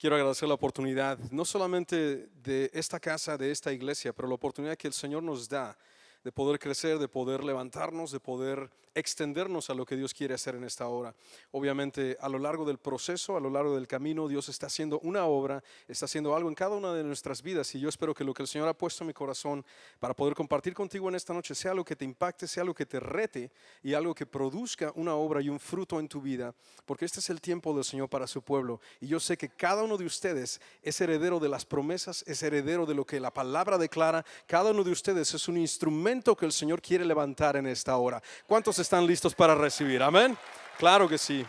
Quiero agradecer la oportunidad, no solamente de esta casa, de esta iglesia, pero la oportunidad que el Señor nos da de poder crecer, de poder levantarnos, de poder extendernos a lo que Dios quiere hacer en esta hora. Obviamente, a lo largo del proceso, a lo largo del camino, Dios está haciendo una obra, está haciendo algo en cada una de nuestras vidas, y yo espero que lo que el Señor ha puesto en mi corazón para poder compartir contigo en esta noche sea algo que te impacte, sea algo que te rete y algo que produzca una obra y un fruto en tu vida, porque este es el tiempo del Señor para su pueblo, y yo sé que cada uno de ustedes es heredero de las promesas, es heredero de lo que la palabra declara. Cada uno de ustedes es un instrumento que el Señor quiere levantar en esta hora. ¿Cuántos están listos para recibir? Amén. Claro que sí.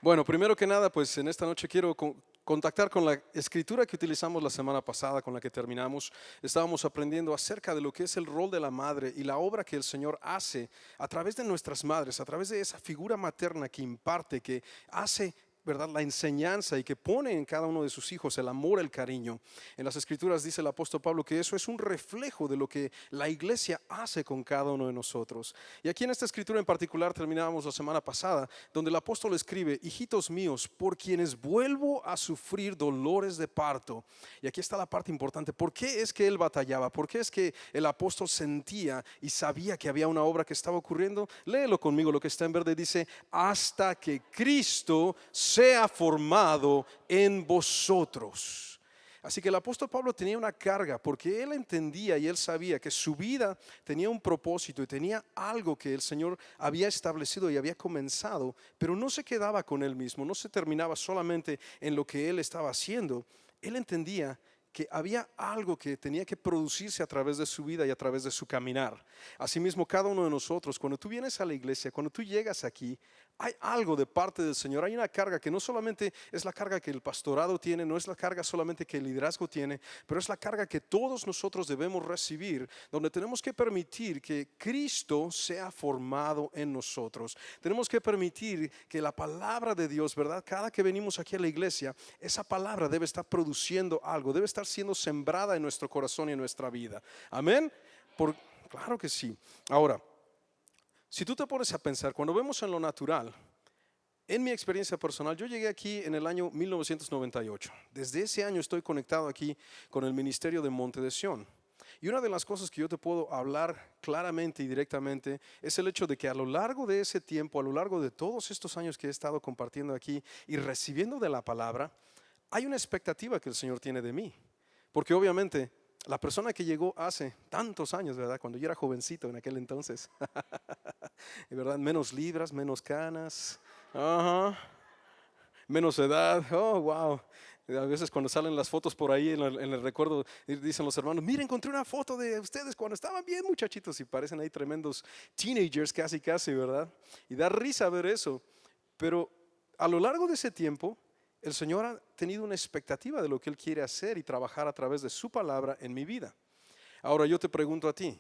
Bueno, primero que nada, pues en esta noche quiero contactar con la escritura que utilizamos la semana pasada, con la que terminamos. Estábamos aprendiendo acerca de lo que es el rol de la madre y la obra que el Señor hace a través de nuestras madres, a través de esa figura materna que imparte, que hace, ¿verdad?, la enseñanza y que pone en cada uno de sus hijos el amor, el cariño. En las escrituras dice el apóstol Pablo que eso es un reflejo de lo que la iglesia hace con cada uno de nosotros. Y aquí en esta escritura en particular terminábamos la semana pasada, donde el apóstol escribe: hijitos míos, por quienes vuelvo a sufrir dolores de parto. Y aquí está la parte importante. ¿Por qué es que él batallaba? ¿Por qué es que el apóstol sentía y sabía que había una obra que estaba ocurriendo? Léelo conmigo, lo que está en verde dice: hasta que Cristo sea formado en vosotros. Así que el apóstol Pablo tenía una carga, porque él entendía y él sabía que su vida tenía un propósito y tenía algo que el Señor había establecido y había comenzado, pero no se quedaba con él mismo, no se terminaba solamente en lo que él estaba haciendo. Él entendía que había algo que tenía que producirse a través de su vida y a través de su caminar. Asimismo, cada uno de nosotros, cuando tú vienes a la iglesia, cuando tú llegas aquí, hay algo de parte del Señor, hay una carga que no solamente es la carga que el pastorado tiene, no es la carga solamente que el liderazgo tiene, pero es la carga que todos nosotros debemos recibir, donde tenemos que permitir que Cristo sea formado en nosotros. Tenemos que permitir que la palabra de Dios, ¿verdad?, cada que venimos aquí a la iglesia, esa palabra debe estar produciendo algo, debe estar siendo sembrada en nuestro corazón y en nuestra vida. Amén. Claro que sí. Ahora, si tú te pones a pensar, cuando vemos en lo natural, en mi experiencia personal, yo llegué aquí en el año 1998. Desde ese año estoy conectado aquí con el ministerio de Monte de Sión. Y una de las cosas que yo te puedo hablar claramente y directamente es el hecho de que a lo largo de ese tiempo, a lo largo de todos estos años que he estado compartiendo aquí y recibiendo de la palabra, hay una expectativa que el Señor tiene de mí. Porque obviamente la persona que llegó hace tantos años, ¿verdad?, cuando yo era jovencito en aquel entonces, ¿verdad?, menos libras, menos canas, menos edad, oh wow. A veces cuando salen las fotos por ahí en el recuerdo, dicen los hermanos: mira, encontré una foto de ustedes cuando estaban bien muchachitos, y parecen ahí tremendos teenagers casi, ¿verdad? Y da risa ver eso. Pero a lo largo de ese tiempo, el Señor ha tenido una expectativa de lo que Él quiere hacer y trabajar a través de su palabra en mi vida. Ahora yo te pregunto a ti,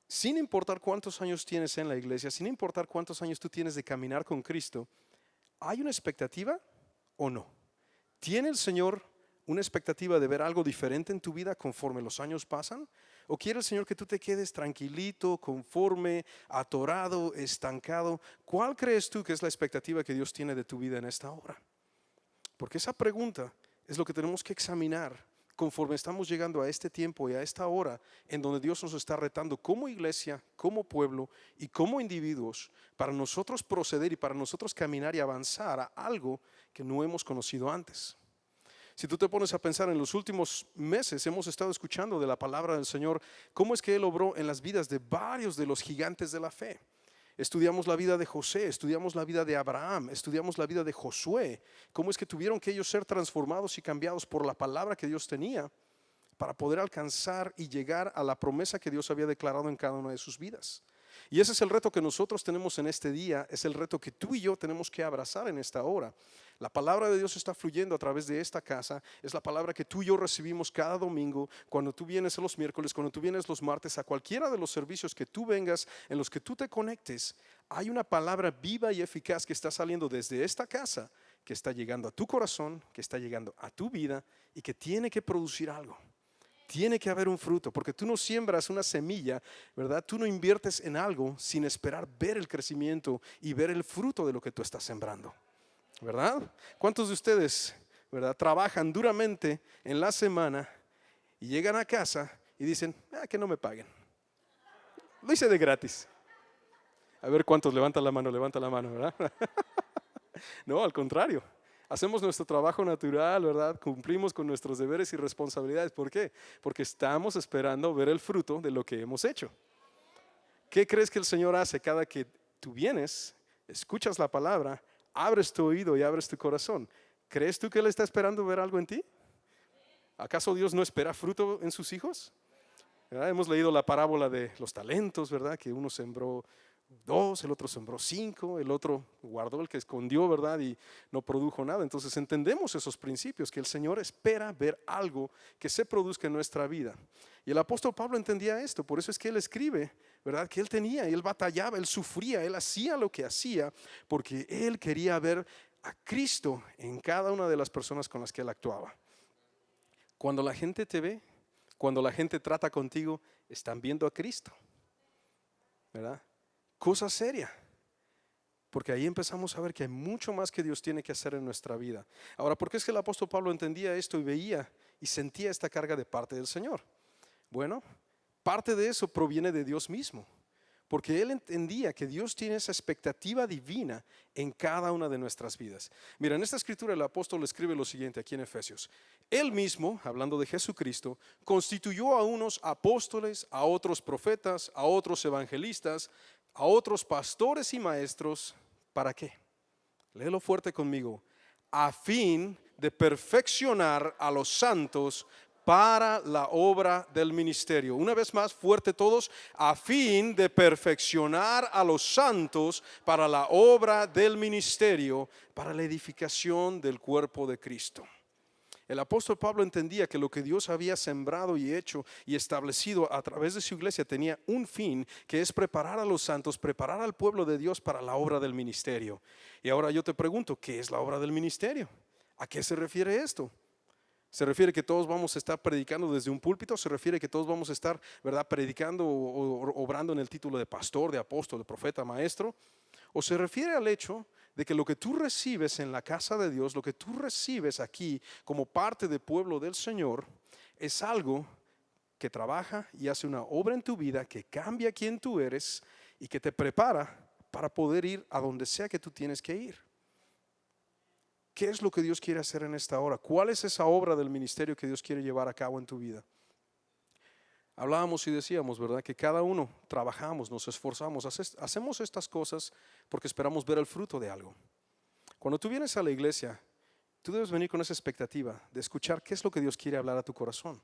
sin importar cuántos años tienes en la iglesia, sin importar cuántos años tú tienes de caminar con Cristo, ¿hay una expectativa o no? ¿Tiene el Señor una expectativa de ver algo diferente en tu vida conforme los años pasan? ¿O quiere el Señor que tú te quedes tranquilito, conforme, atorado, estancado? ¿Cuál crees tú que es la expectativa que Dios tiene de tu vida en esta hora? Porque esa pregunta es lo que tenemos que examinar conforme estamos llegando a este tiempo y a esta hora en donde Dios nos está retando como iglesia, como pueblo y como individuos, para nosotros proceder y para nosotros caminar y avanzar a algo que no hemos conocido antes. Si tú te pones a pensar, en los últimos meses hemos estado escuchando de la palabra del Señor, cómo es que Él obró en las vidas de varios de los gigantes de la fe. Estudiamos la vida de José, estudiamos la vida de Abraham, estudiamos la vida de Josué, cómo es que tuvieron que ellos ser transformados y cambiados por la palabra que Dios tenía para poder alcanzar y llegar a la promesa que Dios había declarado en cada una de sus vidas. Y ese es el reto que nosotros tenemos en este día, es el reto que tú y yo tenemos que abrazar en esta hora. La palabra de Dios está fluyendo a través de esta casa, es la palabra que tú y yo recibimos cada domingo, cuando tú vienes los miércoles, cuando tú vienes los martes, a cualquiera de los servicios que tú vengas, en los que tú te conectes. Hay una palabra viva y eficaz que está saliendo desde esta casa, que está llegando a tu corazón, que está llegando a tu vida y que tiene que producir algo. Tiene que haber un fruto, porque tú no siembras una semilla, ¿verdad? Tú no inviertes en algo sin esperar ver el crecimiento y ver el fruto de lo que tú estás sembrando. ¿verdad? ¿Cuántos de ustedes, verdad, trabajan duramente en la semana y llegan a casa y dicen, que no me paguen? Lo hice de gratis. A ver cuántos levanta la mano, ¿verdad? No, al contrario. Hacemos nuestro trabajo natural, ¿verdad? Cumplimos con nuestros deberes y responsabilidades. ¿Por qué? Porque estamos esperando ver el fruto de lo que hemos hecho. ¿Qué crees que el Señor hace cada que tú vienes, escuchas la palabra, abres tu oído y abres tu corazón? ¿Crees tú que Él está esperando ver algo en ti? ¿Acaso Dios no espera fruto en sus hijos? ¿Verdad? Hemos leído la parábola de los talentos, ¿verdad? Que uno sembró 2, el otro sembró 5, el otro guardó el que escondió, ¿verdad? Y no produjo nada. Entonces entendemos esos principios, que el Señor espera ver algo que se produzca en nuestra vida. Y el apóstol Pablo entendía esto, por eso es que él escribe, ¿verdad? Que él tenía, él batallaba, él sufría, él hacía lo que hacía, porque él quería ver a Cristo en cada una de las personas con las que él actuaba. Cuando la gente te ve, cuando la gente trata contigo, están viendo a Cristo, ¿verdad? Cosa seria, porque ahí empezamos a ver que hay mucho más que Dios tiene que hacer en nuestra vida. Ahora, ¿por qué es que el apóstol Pablo entendía esto y veía y sentía esta carga de parte del Señor? Bueno, parte de eso proviene de Dios mismo, porque él entendía que Dios tiene esa expectativa divina en cada una de nuestras vidas. Mira, en esta escritura el apóstol escribe lo siguiente aquí en Efesios. Él mismo, hablando de Jesucristo, constituyó a unos apóstoles, a otros profetas, a otros evangelistas, a otros pastores y maestros. ¿Para qué? Léelo fuerte conmigo. A fin de perfeccionar a los santos para la obra del ministerio. Una vez más, fuerte todos, a fin de perfeccionar a los santos para la obra del ministerio, para la edificación del cuerpo de Cristo. El apóstol Pablo entendía que lo que Dios había sembrado y hecho y establecido a través de su iglesia tenía un fin, que es preparar a los santos, preparar al pueblo de Dios para la obra del ministerio. Y ahora yo te pregunto, ¿qué es la obra del ministerio? ¿A qué se refiere esto? ¿Se refiere que todos vamos a estar predicando desde un púlpito? ¿Se refiere que todos vamos a estar, verdad, predicando o obrando en el título de pastor, de apóstol, de profeta, maestro? ¿O se refiere al hecho de que lo que tú recibes en la casa de Dios, lo que tú recibes aquí como parte del pueblo del Señor, es algo que trabaja y hace una obra en tu vida que cambia quién tú eres y que te prepara para poder ir a donde sea que tú tienes que ir? ¿Qué es lo que Dios quiere hacer en esta hora? ¿Cuál es esa obra del ministerio que Dios quiere llevar a cabo en tu vida? Hablábamos y decíamos, ¿verdad? Que cada uno trabajamos, nos esforzamos, hacemos estas cosas porque esperamos ver el fruto de algo. Cuando tú vienes a la iglesia, tú debes venir con esa expectativa de escuchar qué es lo que Dios quiere hablar a tu corazón.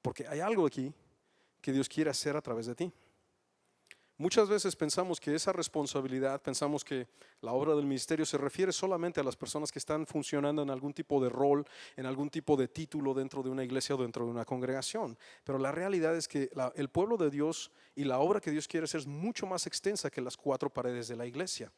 Porque hay algo aquí que Dios quiere hacer a través de ti. Muchas veces pensamos que esa responsabilidad, pensamos que la obra del ministerio se refiere solamente a las personas que están funcionando en algún tipo de rol, en algún tipo de título dentro de una iglesia o dentro de una congregación. Pero la realidad es que el pueblo de Dios y la obra que Dios quiere hacer es mucho más extensa que las 4 paredes de la iglesia.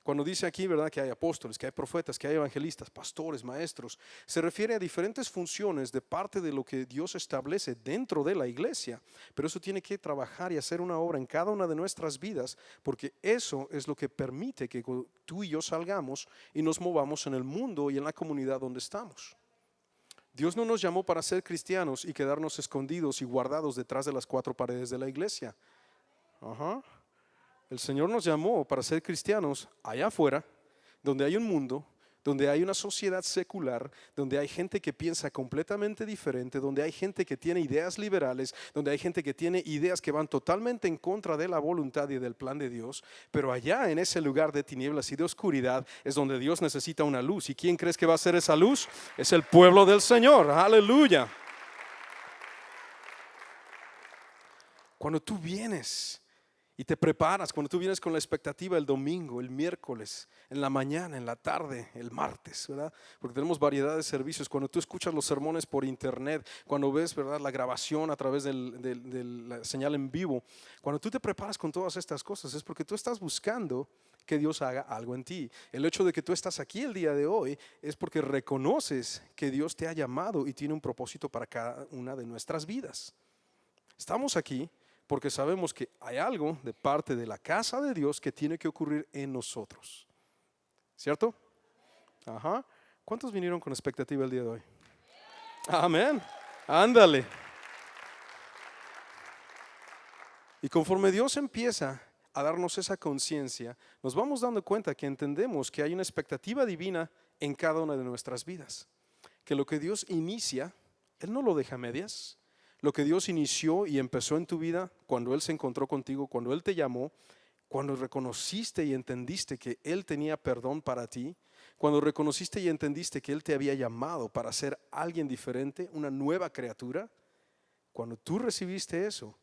Cuando dice aquí, ¿verdad?, que hay apóstoles, que hay profetas, que hay evangelistas, pastores, maestros, se refiere a diferentes funciones de parte de lo que Dios establece dentro de la iglesia. Pero eso tiene que trabajar y hacer una obra en cada una de nuestras vidas, porque eso es lo que permite que tú y yo salgamos y nos movamos en el mundo y en la comunidad donde estamos. Dios no nos llamó para ser cristianos y quedarnos escondidos y guardados detrás de las 4 paredes de la iglesia. El Señor nos llamó para ser cristianos allá afuera, donde hay un mundo, donde hay una sociedad secular, donde hay gente que piensa completamente diferente, donde hay gente que tiene ideas liberales, donde hay gente que tiene ideas que van totalmente en contra de la voluntad y del plan de Dios. Pero allá en ese lugar de tinieblas y de oscuridad es donde Dios necesita una luz. ¿Y quién crees que va a ser esa luz? Es el pueblo del Señor. Aleluya. Cuando tú vienes y te preparas, cuando tú vienes con la expectativa el domingo, el miércoles, en la mañana, en la tarde, el martes, ¿verdad? Porque tenemos variedad de servicios. Cuando tú escuchas los sermones por internet, cuando ves, ¿verdad?, la grabación a través de la señal en vivo, cuando tú te preparas con todas estas cosas es porque tú estás buscando que Dios haga algo en ti. El hecho de que tú estás aquí el día de hoy es porque reconoces que Dios te ha llamado y tiene un propósito para cada una de nuestras vidas. Estamos aquí porque sabemos que hay algo de parte de la casa de Dios que tiene que ocurrir en nosotros. ¿cierto? Ajá. ¿Cuántos vinieron con expectativa el día de hoy? Amén. Ándale. Y conforme Dios empieza a darnos esa conciencia, nos vamos dando cuenta que entendemos que hay una expectativa divina en cada una de nuestras vidas. Que lo que Dios inicia, Él no lo deja a medias. Lo que Dios inició y empezó en tu vida, cuando Él se encontró contigo, cuando Él te llamó, cuando reconociste y entendiste que Él tenía perdón para ti, cuando reconociste y entendiste que Él te había llamado para ser alguien diferente, una nueva criatura, cuando tú recibiste eso,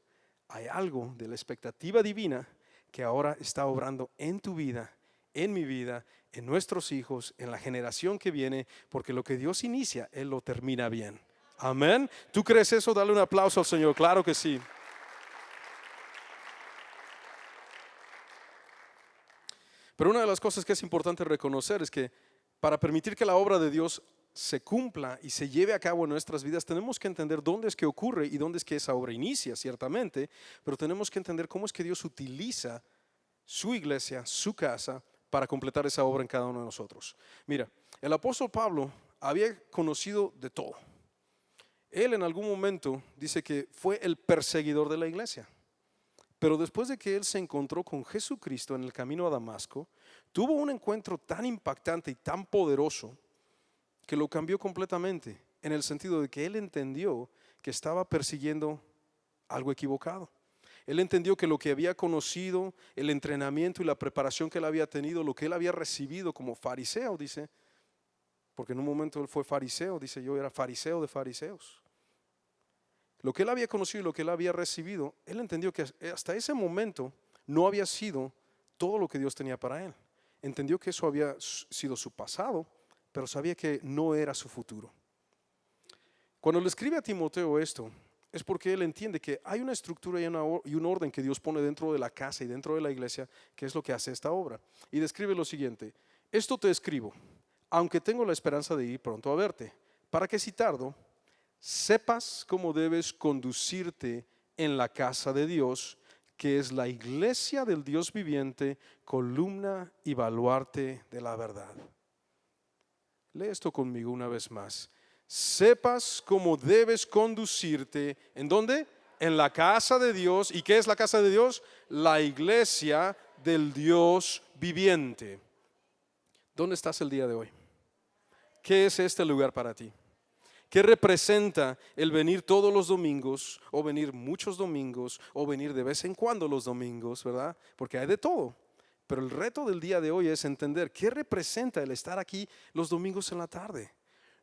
hay algo de la expectativa divina que ahora está obrando en tu vida, en mi vida, en nuestros hijos, en la generación que viene, porque lo que Dios inicia, Él lo termina bien. Amén. ¿Tú crees eso? Dale un aplauso al Señor. Claro que sí. Pero una de las cosas que es importante reconocer es que para permitir que la obra de Dios se cumpla y se lleve a cabo en nuestras vidas, tenemos que entender dónde es que ocurre y dónde es que esa obra inicia, ciertamente, pero tenemos que entender cómo es que Dios utiliza su iglesia, su casa, para completar esa obra en cada uno de nosotros. Mira, el apóstol Pablo había conocido de todo. Él en algún momento dice que fue el perseguidor de la iglesia. Pero después de que él se encontró con Jesucristo en el camino a Damasco, tuvo un encuentro tan impactante y tan poderoso que lo cambió completamente, en el sentido de que él entendió que estaba persiguiendo algo equivocado. Él entendió que lo que había conocido, el entrenamiento y la preparación que él había tenido, lo que él había recibido como fariseo, dice, porque en un momento él fue fariseo, dice, yo era fariseo de fariseos. Lo que él había conocido y lo que él había recibido, él entendió que hasta ese momento no había sido todo lo que Dios tenía para él. Entendió que eso había sido su pasado, pero sabía que no era su futuro. Cuando le escribe a Timoteo esto, es porque él entiende que hay una estructura y un orden que Dios pone dentro de la casa y dentro de la iglesia, que es lo que hace esta obra. Y describe lo siguiente: esto te escribo, aunque tengo la esperanza de ir pronto a verte, para que si tardo, sepas cómo debes conducirte en la casa de Dios, que es la iglesia del Dios viviente, columna y baluarte de la verdad. Lee esto conmigo una vez más. Sepas cómo debes conducirte, ¿en dónde? En la casa de Dios. ¿Y qué es la casa de Dios? La iglesia del Dios viviente. ¿Dónde estás el día de hoy? ¿Qué es este lugar para ti? ¿Qué representa el venir todos los domingos, o venir muchos domingos, o venir de vez en cuando los domingos, verdad? Porque hay de todo. Pero el reto del día de hoy es entender qué representa el estar aquí los domingos en la tarde.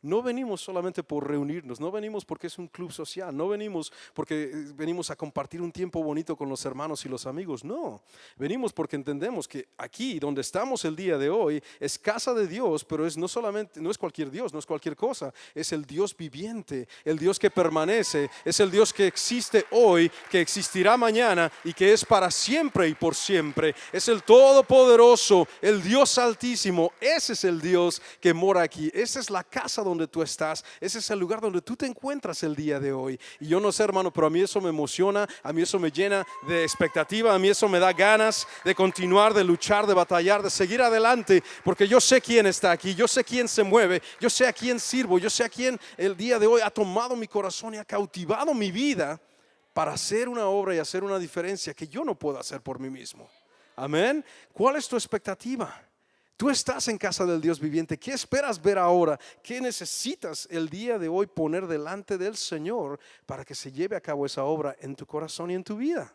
No venimos solamente por reunirnos, no venimos porque es un club social, no venimos porque venimos a compartir un tiempo bonito con los hermanos y los amigos, no. Venimos porque entendemos que aquí donde estamos el día de hoy es casa de Dios, pero no es cualquier Dios, no es cualquier cosa, es el Dios viviente, el Dios que permanece, es el Dios que existe hoy, que existirá mañana y que es para siempre y por siempre. Es el Todopoderoso, el Dios Altísimo. Ese es el Dios que mora aquí. Esa es la casa donde tú estás, ese es el lugar donde tú te encuentras el día de hoy. Y yo no sé, hermano, pero a mí eso me emociona, a mí eso me llena de expectativa, a mí eso me da ganas de continuar, de luchar, de batallar, de seguir adelante, porque yo sé quién está aquí, yo sé quién se mueve, yo sé a quién sirvo, yo sé a quién el día de hoy ha tomado mi corazón y ha cautivado mi vida para hacer una obra y hacer una diferencia que yo no puedo hacer por mí mismo. Amén. ¿Cuál es tu expectativa? Tú estás en casa del Dios viviente. ¿Qué esperas ver ahora? ¿Qué necesitas el día de hoy poner delante del Señor para que se lleve a cabo esa obra en tu corazón y en tu vida?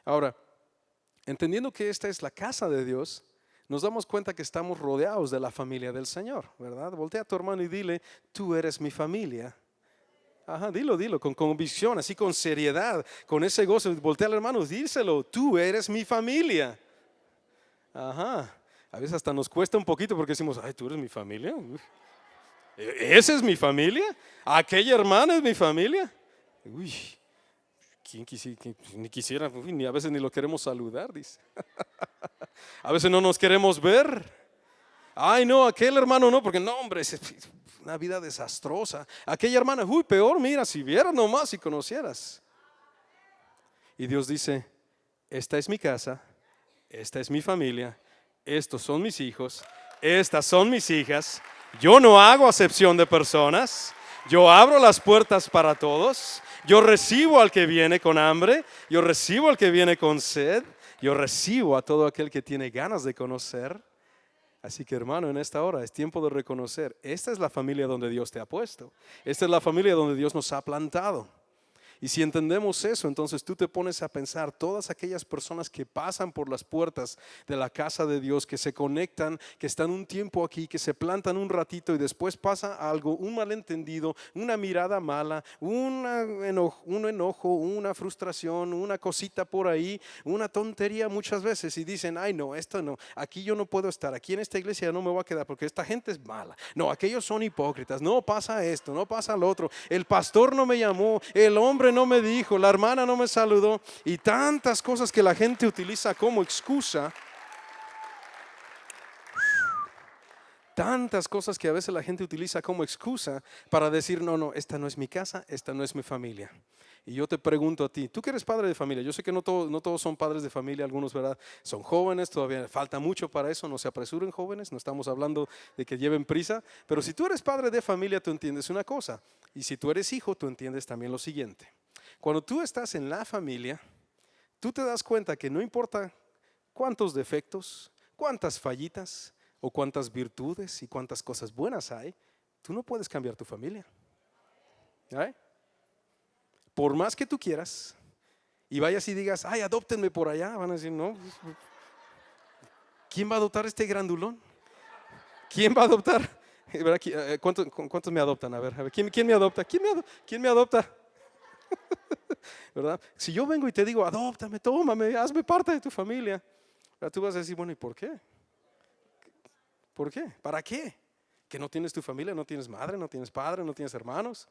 Ahora, entendiendo que esta es la casa de Dios, nos damos cuenta que estamos rodeados de la familia del Señor, ¿verdad? Voltea a tu hermano y dile: tú eres mi familia. Ajá, dilo con convicción, así con seriedad, con ese gozo. Voltea al hermano, díselo: tú eres mi familia. Ajá, a veces hasta nos cuesta un poquito porque decimos: ay, tú eres mi familia. ¿Esa es mi familia? ¿Aquella hermana es mi familia? Uy, ¿quién ni quisiera, ni a veces ni lo queremos saludar, dice. A veces no nos queremos ver. Ay, no, aquel hermano no, porque no, hombre, es una vida desastrosa. Aquella hermana, uy, peor, mira, si vieras nomás, si conocieras. Y Dios dice: esta es mi casa, esta es mi familia, estos son mis hijos, estas son mis hijas. Yo no hago acepción de personas. Yo abro las puertas para todos. Yo recibo al que viene con hambre. Yo recibo al que viene con sed. Yo recibo a todo aquel que tiene ganas de conocer. Así que, hermano, en esta hora es tiempo de reconocer, esta es la familia donde Dios te ha puesto. Esta es la familia donde Dios nos ha plantado. Y si entendemos eso, entonces tú te pones a pensar todas aquellas personas que pasan por las puertas de la casa de Dios, que se conectan, que están un tiempo aquí, que se plantan un ratito y después pasa algo, un malentendido, una mirada mala, un enojo, una frustración, una cosita por ahí, una tontería muchas veces y dicen, ay no, esto no, aquí yo no puedo estar, aquí en esta iglesia no me voy a quedar porque esta gente es mala. No, aquellos son hipócritas, no pasa esto, no pasa lo otro, el pastor no me llamó, el hombre no me dijo, la hermana no me saludó y tantas cosas que la gente utiliza como excusa. Tantas cosas que a veces la gente utiliza como excusa para decir, no, no, esta no es mi casa, esta no es mi familia. Y yo te pregunto a ti, tú que eres padre de familia, yo sé que no todos son padres de familia, algunos, ¿verdad? Son jóvenes, todavía falta mucho para eso, no se apresuren jóvenes, no estamos hablando de que lleven prisa, pero si tú eres padre de familia, tú entiendes una cosa, y si tú eres hijo, tú entiendes también lo siguiente. Cuando tú estás en la familia, tú te das cuenta que no importa cuántos defectos, cuántas fallitas, o cuántas virtudes y cuántas cosas buenas hay, tú no puedes cambiar tu familia. ¿Eh? Por más que tú quieras y vayas y digas, ay, adóptenme por allá, van a decir, no, ¿quién va a adoptar este grandulón? ¿Quién va a adoptar? ¿Cuántos me adoptan? A ver, ¿quién me adopta? ¿Quién me adopta? ¿Verdad? Si yo vengo y te digo, adóptame, tómame, hazme parte de tu familia, ¿verdad? Tú vas a decir, bueno, ¿y por qué? ¿Por qué? ¿Para qué? Que no tienes tu familia, no tienes madre, no tienes padre, no tienes hermanos.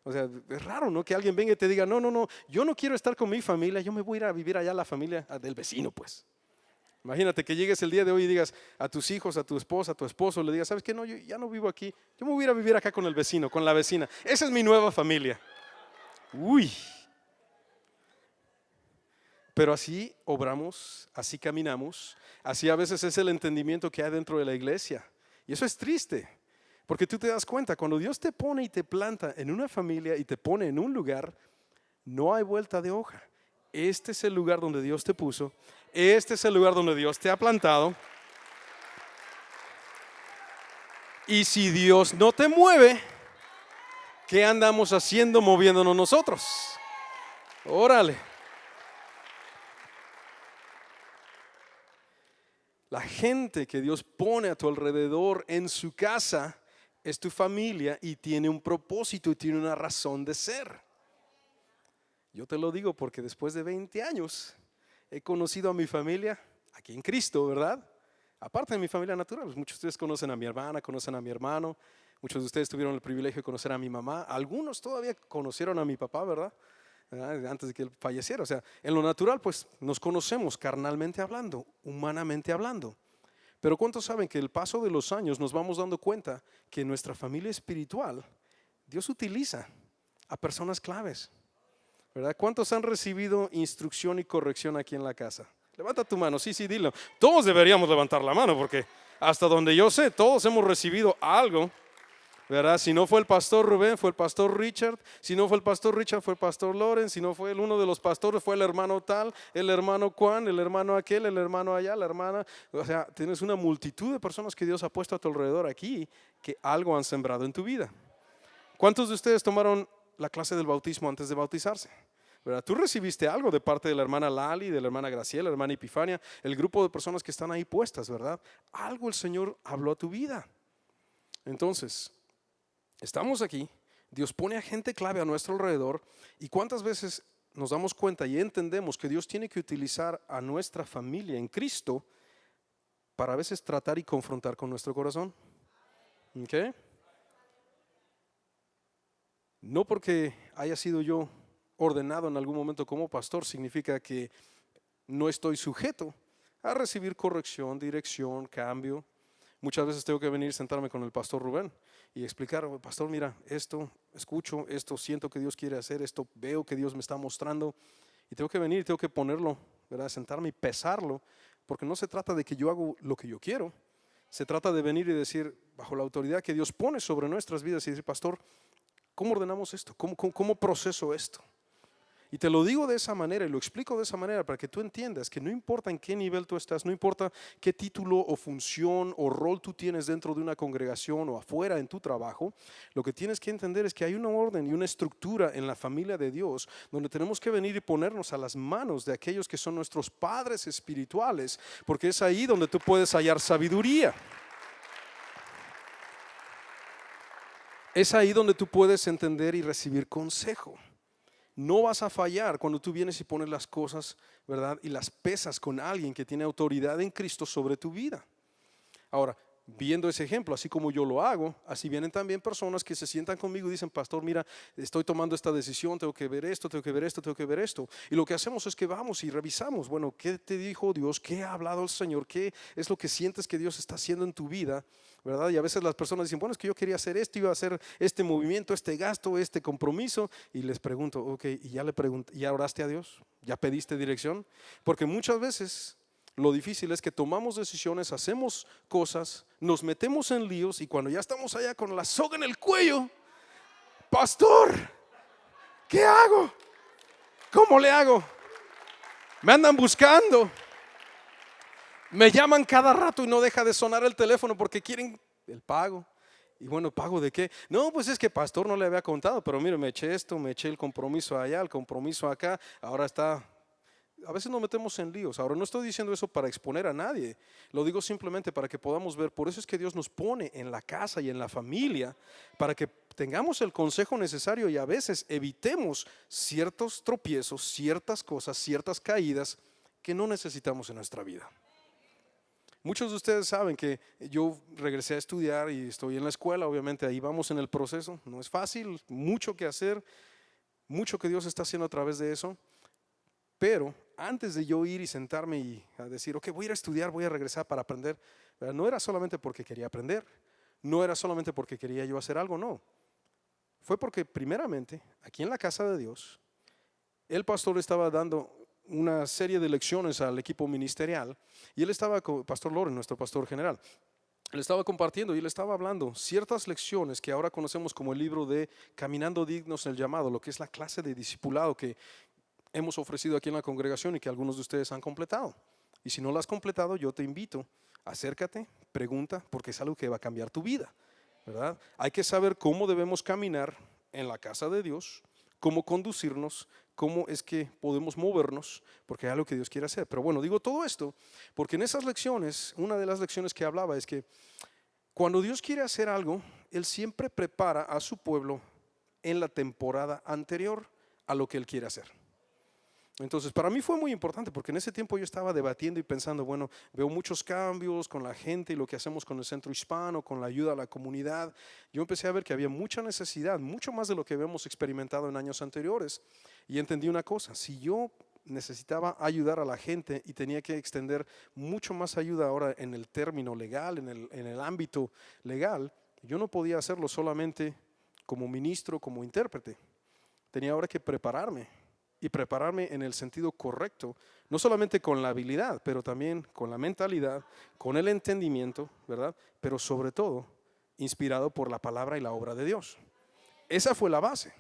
O sea, es raro, ¿no? Que alguien venga y te diga, no, no, no, yo no quiero estar con mi familia, yo me voy a ir a vivir allá a la familia del vecino, pues. Imagínate que llegues el día de hoy y digas a tus hijos, a tu esposa, a tu esposo, le digas, ¿sabes qué? No, yo ya no vivo aquí, yo me voy a ir a vivir acá con el vecino, con la vecina. Esa es mi nueva familia. Uy. Pero así obramos, así caminamos, así a veces es el entendimiento que hay dentro de la iglesia. Y eso es triste, porque tú te das cuenta, cuando Dios te pone y te planta en una familia y te pone en un lugar, no hay vuelta de hoja. Este es el lugar donde Dios te puso, este es el lugar donde Dios te ha plantado. Y si Dios no te mueve, ¿qué andamos haciendo moviéndonos nosotros? Órale. La gente que Dios pone a tu alrededor en su casa es tu familia y tiene un propósito y tiene una razón de ser. Yo te lo digo porque después de 20 años he conocido a mi familia aquí en Cristo, ¿verdad? Aparte de mi familia natural, pues muchos de ustedes conocen a mi hermana, conocen a mi hermano, muchos de ustedes tuvieron el privilegio de conocer a mi mamá, algunos todavía conocieron a mi papá, ¿verdad? Antes de que él falleciera. O sea, en lo natural pues nos conocemos carnalmente hablando, humanamente hablando. Pero ¿cuántos saben que el paso de los años nos vamos dando cuenta que en nuestra familia espiritual Dios utiliza a personas claves? ¿Verdad? ¿Cuántos han recibido instrucción y corrección aquí en la casa? Levanta tu mano, sí, dilo. Todos deberíamos levantar la mano porque hasta donde yo sé, todos hemos recibido algo. ¿Verdad? Si no fue el pastor Rubén, fue el pastor Richard. Si no fue el pastor Richard, fue el pastor Loren. Si no fue uno de los pastores, fue el hermano tal, el hermano Juan, el hermano aquel, el hermano allá, la hermana. O sea, tienes una multitud de personas que Dios ha puesto a tu alrededor aquí que algo han sembrado en tu vida. ¿Cuántos de ustedes tomaron la clase del bautismo antes de bautizarse? ¿Verdad? Tú recibiste algo de parte de la hermana Lali, de la hermana Graciela, la hermana Epifania, el grupo de personas que están ahí puestas, ¿verdad? Algo el Señor habló a tu vida. Entonces, estamos aquí, Dios pone a gente clave a nuestro alrededor y cuántas veces nos damos cuenta y entendemos que Dios tiene que utilizar a nuestra familia en Cristo para a veces tratar y confrontar con nuestro corazón. ¿Ok? No porque haya sido yo ordenado en algún momento como pastor significa que no estoy sujeto a recibir corrección, dirección, cambio. Muchas veces tengo que venir y sentarme con el pastor Rubén y explicar, pastor, mira, esto escucho, esto siento que Dios quiere hacer, esto veo que Dios me está mostrando y tengo que venir y tengo que ponerlo, ¿verdad? Sentarme y pesarlo porque no se trata de que yo hago lo que yo quiero, se trata de venir y decir, bajo la autoridad que Dios pone sobre nuestras vidas, y decir, pastor, ¿cómo ordenamos esto? ¿Cómo proceso esto? Y te lo digo de esa manera y lo explico de esa manera para que tú entiendas que no importa en qué nivel tú estás, no importa qué título o función o rol tú tienes dentro de una congregación o afuera en tu trabajo, lo que tienes que entender es que hay una orden y una estructura en la familia de Dios donde tenemos que venir y ponernos a las manos de aquellos que son nuestros padres espirituales, porque es ahí donde tú puedes hallar sabiduría. Es ahí donde tú puedes entender y recibir consejo. No vas a fallar cuando tú vienes y pones las cosas, ¿verdad? Y las pesas con alguien que tiene autoridad en Cristo sobre tu vida. Ahora, viendo ese ejemplo, así como yo lo hago, así vienen también personas que se sientan conmigo y dicen, pastor, mira, estoy tomando esta decisión, tengo que ver esto, tengo que ver esto, tengo que ver esto. Y lo que hacemos es que vamos y revisamos, bueno, ¿qué te dijo Dios? ¿Qué ha hablado el Señor? ¿Qué es lo que sientes que Dios está haciendo en tu vida? ¿Verdad? Y a veces las personas dicen, bueno, es que yo quería hacer esto, iba a hacer este movimiento, este gasto, este compromiso. Y les pregunto, ok, ¿y ya oraste a Dios? ¿Ya pediste dirección? Porque muchas veces lo difícil es que tomamos decisiones, hacemos cosas, nos metemos en líos y cuando ya estamos allá con la soga en el cuello, pastor, ¿qué hago? ¿Cómo le hago? Me andan buscando. Me llaman cada rato y no deja de sonar el teléfono porque quieren el pago. Y bueno, ¿pago de qué? No, pues es que pastor no le había contado, pero mire, me eché esto, me eché el compromiso allá, el compromiso acá, ahora está. A veces nos metemos en líos. Ahora no estoy diciendo eso para exponer a nadie, lo digo simplemente para que podamos ver. Por eso es que Dios nos pone en la casa y en la familia, para que tengamos el consejo necesario y a veces evitemos ciertos tropiezos, ciertas cosas, ciertas caídas que no necesitamos en nuestra vida. Muchos de ustedes saben que yo regresé a estudiar y estoy en la escuela, obviamente ahí vamos en el proceso, no es fácil, mucho que hacer, mucho que Dios está haciendo a través de eso, pero antes de yo ir y sentarme y a decir, ok, voy a ir a estudiar, voy a regresar para aprender, no era solamente porque quería aprender, no era solamente porque quería yo hacer algo, no, fue porque primeramente aquí en la casa de Dios, el pastor estaba dando una serie de lecciones al equipo ministerial y él estaba con Pastor Loren, nuestro pastor general. Él estaba compartiendo y él estaba hablando ciertas lecciones que ahora conocemos como el libro de Caminando Dignos en el Llamado, lo que es la clase de discipulado que hemos ofrecido aquí en la congregación y que algunos de ustedes han completado. Y si no lo has completado, yo te invito, acércate, pregunta, porque es algo que va a cambiar tu vida, ¿verdad? Hay que saber cómo debemos caminar en la casa de Dios, cómo conducirnos, cómo es que podemos movernos, porque es algo que Dios quiere hacer. Pero bueno, digo todo esto porque en esas lecciones, una de las lecciones que hablaba es que cuando Dios quiere hacer algo, Él siempre prepara a su pueblo en la temporada anterior a lo que Él quiere hacer. Entonces, para mí fue muy importante porque en ese tiempo yo estaba debatiendo y pensando, bueno, veo muchos cambios con la gente y lo que hacemos con el centro hispano, con la ayuda a la comunidad. Yo empecé a ver que había mucha necesidad, mucho más de lo que habíamos experimentado en años anteriores. Y entendí una cosa, si yo necesitaba ayudar a la gente y tenía que extender mucho más ayuda ahora en el término legal, en el ámbito legal, yo no podía hacerlo solamente como ministro, como intérprete. Tenía ahora que prepararme. Y prepararme en el sentido correcto, no solamente con la habilidad, pero también con la mentalidad, con el entendimiento, ¿verdad? Pero sobre todo, inspirado por la palabra y la obra de Dios. Esa fue la base.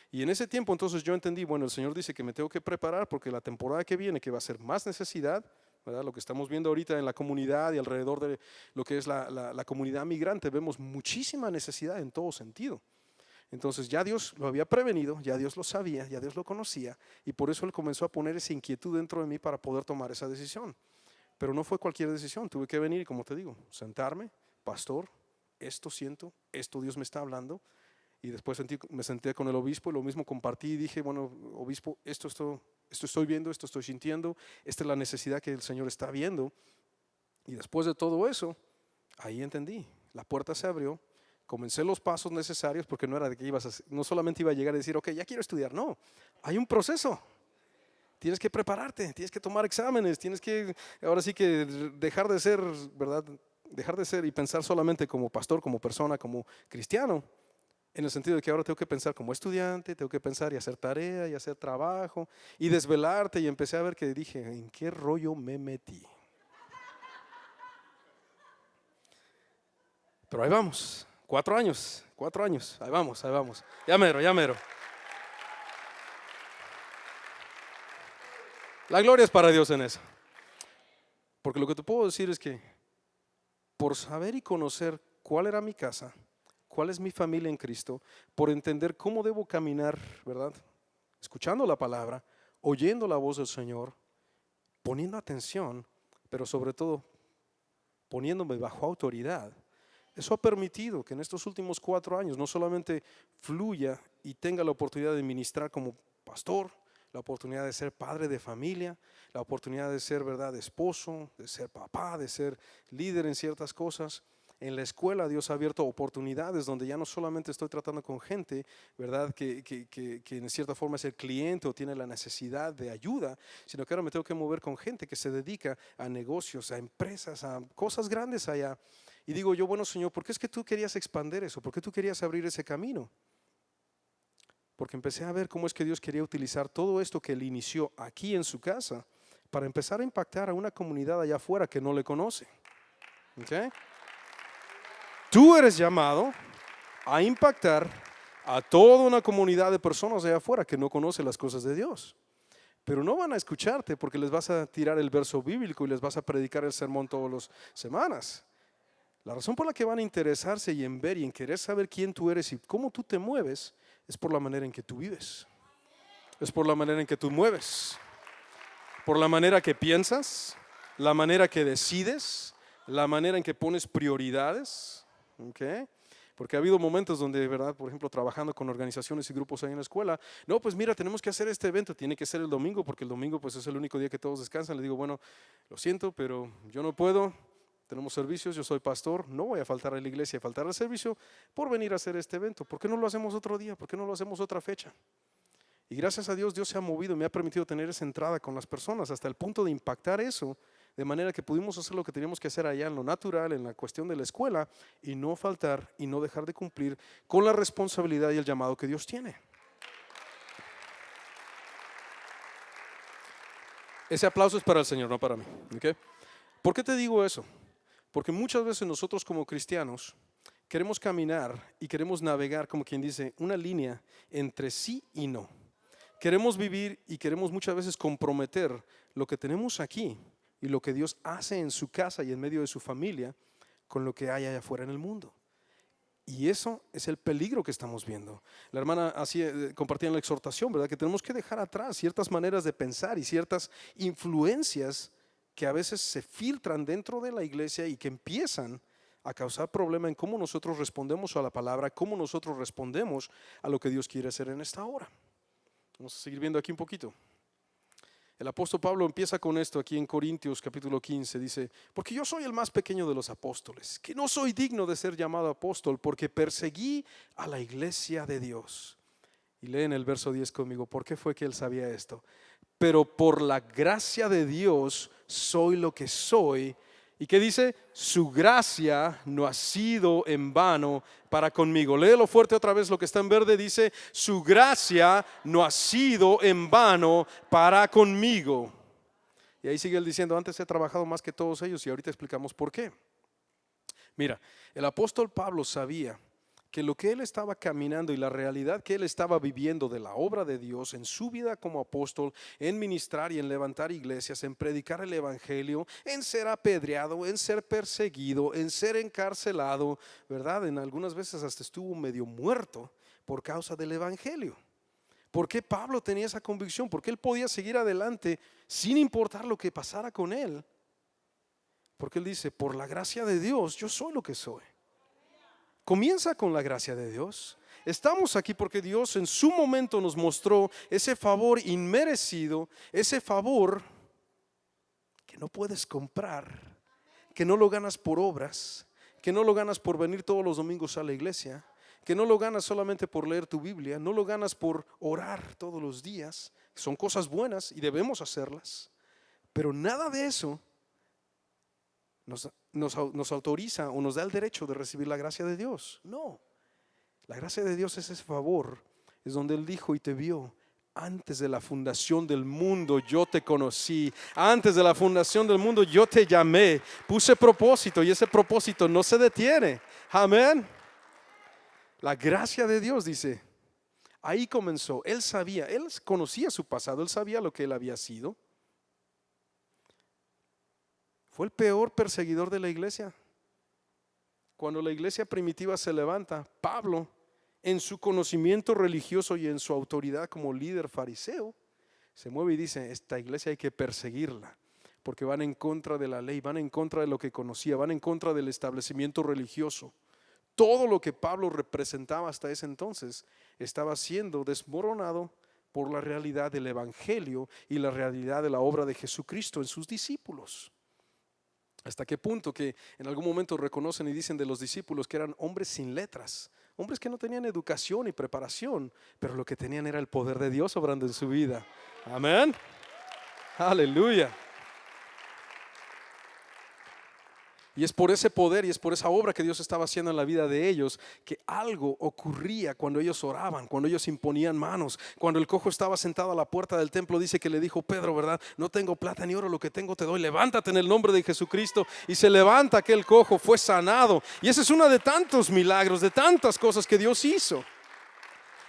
Y en ese tiempo entonces yo entendí, bueno, el Señor dice que me tengo que preparar porque la temporada que viene, que va a ser más necesidad, ¿verdad? Lo que estamos viendo ahorita en la comunidad y alrededor de lo que es la comunidad migrante, vemos muchísima necesidad en todo sentido. Entonces ya Dios lo había prevenido, ya Dios lo sabía, ya Dios lo conocía y por eso Él comenzó a poner esa inquietud dentro de mí para poder tomar esa decisión. Pero no fue cualquier decisión, tuve que venir y como te digo, sentarme, pastor, esto siento, esto Dios me está hablando y después me senté con el obispo y lo mismo compartí y dije, bueno, obispo, esto estoy viendo, esto estoy sintiendo, esta es la necesidad que el Señor está viendo y después de todo eso, ahí entendí, la puerta se abrió. Comencé los pasos necesarios porque no era de que no solamente iba a llegar a decir, ok, ya quiero estudiar, no, hay un proceso, tienes que prepararte, tienes que tomar exámenes, tienes que, ahora sí que dejar de ser, ¿verdad? Dejar de ser y pensar solamente como pastor, como persona, como cristiano, en el sentido de que ahora tengo que pensar como estudiante, tengo que pensar y hacer tarea y hacer trabajo y desvelarte y empecé a ver que dije, ¿en qué rollo me metí? Pero ahí vamos, 4 años, ahí vamos, ya mero, ya mero. La gloria es para Dios en eso. Porque lo que te puedo decir es que por saber y conocer cuál era mi casa, cuál es mi familia en Cristo, por entender cómo debo caminar, ¿verdad? Escuchando la palabra, oyendo la voz del Señor, poniendo atención, pero sobre todo poniéndome bajo autoridad. Eso ha permitido que en estos últimos 4 años no solamente fluya y tenga la oportunidad de ministrar como pastor, la oportunidad de ser padre de familia, la oportunidad de ser, ¿verdad?, esposo, de ser papá, de ser líder en ciertas cosas. En la escuela Dios ha abierto oportunidades donde ya no solamente estoy tratando con gente, ¿verdad?, que en cierta forma es el cliente o tiene la necesidad de ayuda, sino que ahora me tengo que mover con gente que se dedica a negocios, a empresas, a cosas grandes allá. Y digo yo, bueno, Señor, ¿por qué es que tú querías expandir eso? ¿Por qué tú querías abrir ese camino? Porque empecé a ver cómo es que Dios quería utilizar todo esto que Él inició aquí en su casa para empezar a impactar a una comunidad allá afuera que no le conoce. ¿Okay? Tú eres llamado a impactar a toda una comunidad de personas allá afuera que no conoce las cosas de Dios. Pero no van a escucharte porque les vas a tirar el verso bíblico y les vas a predicar el sermón todas las semanas. La razón por la que van a interesarse y en ver y en querer saber quién tú eres y cómo tú te mueves es por la manera en que tú vives. Es por la manera en que tú mueves. Por la manera que piensas, la manera que decides, la manera en que pones prioridades. ¿Okay? Porque ha habido momentos donde, ¿verdad?, por ejemplo, trabajando con organizaciones y grupos ahí en la escuela, no, pues mira, tenemos que hacer este evento, tiene que ser el domingo, porque el domingo pues es el único día que todos descansan. Le digo, bueno, lo siento, pero yo no puedo. Tenemos servicios, yo soy pastor, no voy a faltar a la iglesia, a faltar al servicio por venir a hacer este evento. ¿Por qué no lo hacemos otro día? ¿Por qué no lo hacemos otra fecha? Y gracias a Dios, Dios se ha movido y me ha permitido tener esa entrada con las personas hasta el punto de impactar eso, de manera que pudimos hacer lo que teníamos que hacer allá en lo natural, en la cuestión de la escuela, y no faltar y no dejar de cumplir con la responsabilidad y el llamado que Dios tiene. Ese aplauso es para el Señor, no para mí. ¿Okay? ¿Por qué te digo eso? Porque muchas veces nosotros como cristianos queremos caminar y queremos navegar, como quien dice, una línea entre sí y no. Queremos vivir y queremos muchas veces comprometer lo que tenemos aquí y lo que Dios hace en su casa y en medio de su familia con lo que hay allá afuera en el mundo. Y eso es el peligro que estamos viendo. La hermana así compartía en la exhortación, ¿verdad?, que tenemos que dejar atrás ciertas maneras de pensar y ciertas influencias que a veces se filtran dentro de la iglesia y que empiezan a causar problema en cómo nosotros respondemos a la palabra, cómo nosotros respondemos a lo que Dios quiere hacer en esta hora. Vamos a seguir viendo aquí un poquito. El apóstol Pablo empieza con esto aquí en Corintios capítulo 15, dice, porque yo soy el más pequeño de los apóstoles, que no soy digno de ser llamado apóstol, porque perseguí a la iglesia de Dios. Y leen el verso 10 conmigo, ¿por qué fue que él sabía esto? Pero por la gracia de Dios soy lo que soy. ¿Y qué dice? Su gracia no ha sido en vano para conmigo. Léelo fuerte otra vez, lo que está en verde dice, su gracia no ha sido en vano para conmigo. Y ahí sigue él diciendo, antes he trabajado más que todos ellos y ahorita explicamos por qué. Mira, el apóstol Pablo sabía que lo que él estaba caminando y la realidad que él estaba viviendo de la obra de Dios en su vida como apóstol, en ministrar y en levantar iglesias, en predicar el evangelio, en ser apedreado, en ser perseguido, en ser encarcelado, ¿verdad? En algunas veces hasta estuvo medio muerto por causa del evangelio. ¿Por qué Pablo tenía esa convicción? ¿Por qué él podía seguir adelante sin importar lo que pasara con él? Porque él dice, por la gracia de Dios yo soy lo que soy. Comienza con la gracia de Dios. Estamos aquí porque Dios en su momento nos mostró ese favor inmerecido, ese favor que no puedes comprar, que no lo ganas por obras, que no lo ganas por venir todos los domingos a la iglesia, que no lo ganas solamente por leer tu Biblia, no lo ganas por orar todos los días. Son cosas buenas y debemos hacerlas, pero nada de eso nos autoriza o nos da el derecho de recibir la gracia de Dios. No, la gracia de Dios es ese favor, es donde Él dijo y te vio. Antes de la fundación del mundo yo te conocí, antes de la fundación del mundo yo te llamé, puse propósito y ese propósito no se detiene. Amén. La gracia de Dios, dice, ahí comenzó. Él sabía, él conocía su pasado, él sabía lo que él había sido. Fue el peor perseguidor de la iglesia. Cuando la iglesia primitiva se levanta, Pablo, en su conocimiento religioso y en su autoridad como líder fariseo, se mueve y dice: esta iglesia hay que perseguirla, porque van en contra de la ley, van en contra de lo que conocía, van en contra del establecimiento religioso. Todo lo que Pablo representaba hasta ese entonces estaba siendo desmoronado por la realidad del evangelio y la realidad de la obra de Jesucristo en sus discípulos. ¿Hasta qué punto que en algún momento reconocen y dicen de los discípulos que eran hombres sin letras, hombres que no tenían educación y preparación, pero lo que tenían era el poder de Dios obrando en su vida? Amén. Aleluya. Y es por ese poder y es por esa obra que Dios estaba haciendo en la vida de ellos que algo ocurría cuando ellos oraban, cuando ellos imponían manos. Cuando el cojo estaba sentado a la puerta del templo, dice que le dijo Pedro, ¿verdad? No tengo plata ni oro, lo que tengo te doy, levántate en el nombre de Jesucristo. Y se levanta aquel cojo, fue sanado. Y esa es una de tantos milagros, de tantas cosas que Dios hizo.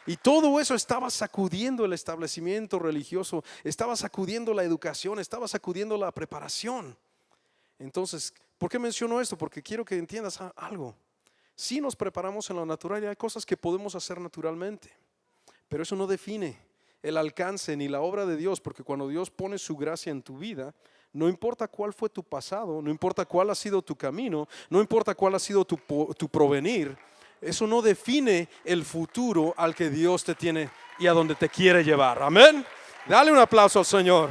Y todo eso estaba sacudiendo el establecimiento religioso, estaba sacudiendo la educación, estaba sacudiendo la preparación. Entonces, ¿por qué menciono esto? Porque quiero que entiendas algo. Si nos preparamos en lo natural, hay cosas que podemos hacer naturalmente, pero eso no define el alcance ni la obra de Dios, porque cuando Dios pone su gracia en tu vida, no importa cuál fue tu pasado, no importa cuál ha sido tu camino, no importa cuál ha sido tu provenir, eso no define el futuro al que Dios te tiene y a donde te quiere llevar. Amén. Dale un aplauso al Señor.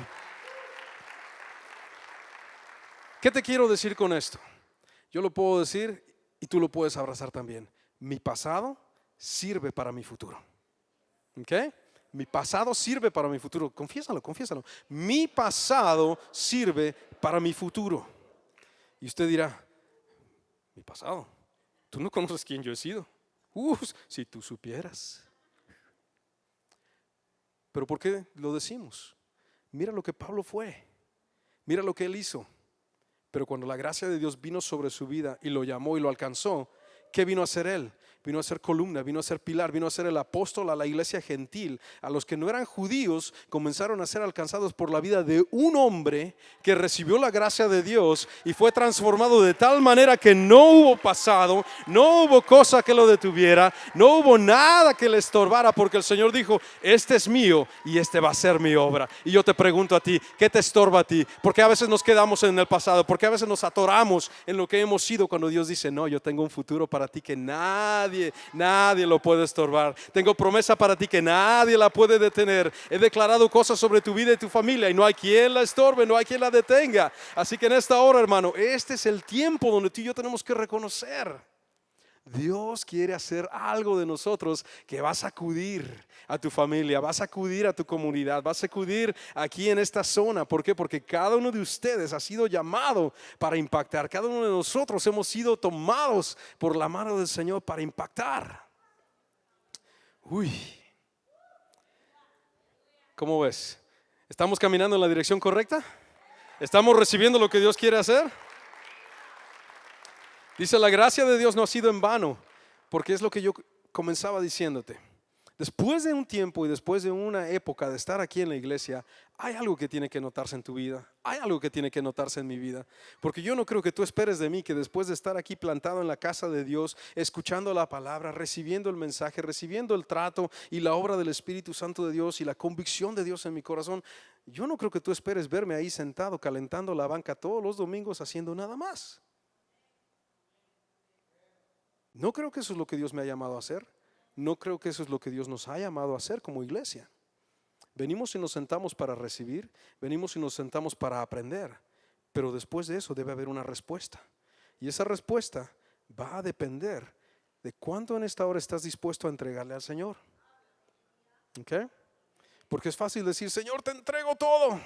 ¿Qué te quiero decir con esto? Yo lo puedo decir y tú lo puedes abrazar también. Mi pasado sirve para mi futuro. ¿Ok? Mi pasado sirve para mi futuro. Confiésalo, confiésalo. Mi pasado sirve para mi futuro. Y usted dirá: mi pasado, tú no conoces quién yo he sido. Si tú supieras. Pero ¿por qué lo decimos? Mira lo que Pablo fue. Mira lo que él hizo. Pero cuando la gracia de Dios vino sobre su vida y lo llamó y lo alcanzó, ¿qué vino a hacer él? Vino a ser columna, vino a ser pilar, vino a ser el apóstol a la iglesia gentil. A los que no eran judíos comenzaron a ser alcanzados por la vida de un hombre que recibió la gracia de Dios y fue transformado de tal manera que no hubo pasado, no hubo cosa que lo detuviera, no hubo nada que le estorbara, porque el Señor dijo: este es mío y este va a ser mi obra. Y yo te pregunto a ti, ¿qué te estorba a ti? Porque a veces nos quedamos en el pasado, porque a veces nos atoramos en lo que hemos sido, cuando Dios dice: no, yo tengo un futuro para ti que nadie lo puede estorbar. Tengo promesa para ti que nadie la puede detener. He declarado cosas sobre tu vida y tu familia y no hay quien la estorbe, no hay quien la detenga. Así que en esta hora, hermano, este es el tiempo donde tú y yo tenemos que reconocer: Dios quiere hacer algo de nosotros que va a sacudir a tu familia, va a sacudir a tu comunidad, va a sacudir aquí en esta zona. ¿Por qué? Porque cada uno de ustedes ha sido llamado para impactar. Cada uno de nosotros hemos sido tomados por la mano del Señor para impactar. ¿Cómo ves? ¿Estamos caminando en la dirección correcta? ¿Estamos recibiendo lo que Dios quiere hacer? Dice: la gracia de Dios no ha sido en vano, porque es lo que yo comenzaba diciéndote. Después de un tiempo y después de una época de estar aquí en la iglesia, hay algo que tiene que notarse en tu vida. Hay algo que tiene que notarse en mi vida. Porque yo no creo que tú esperes de mí que después de estar aquí plantado en la casa de Dios, escuchando la palabra, recibiendo el mensaje, recibiendo el trato y la obra del Espíritu Santo de Dios y la convicción de Dios en mi corazón, yo no creo que tú esperes verme ahí sentado calentando la banca todos los domingos haciendo nada más. No creo que eso es lo que Dios me ha llamado a hacer. No creo que eso es lo que Dios nos ha llamado a hacer como iglesia. Venimos y nos sentamos para recibir, venimos y nos sentamos para aprender, pero después de eso debe haber una respuesta. Y esa respuesta va a depender de cuánto en esta hora estás dispuesto a entregarle al Señor. ¿Ok? Porque es fácil decir: Señor, te entrego todo,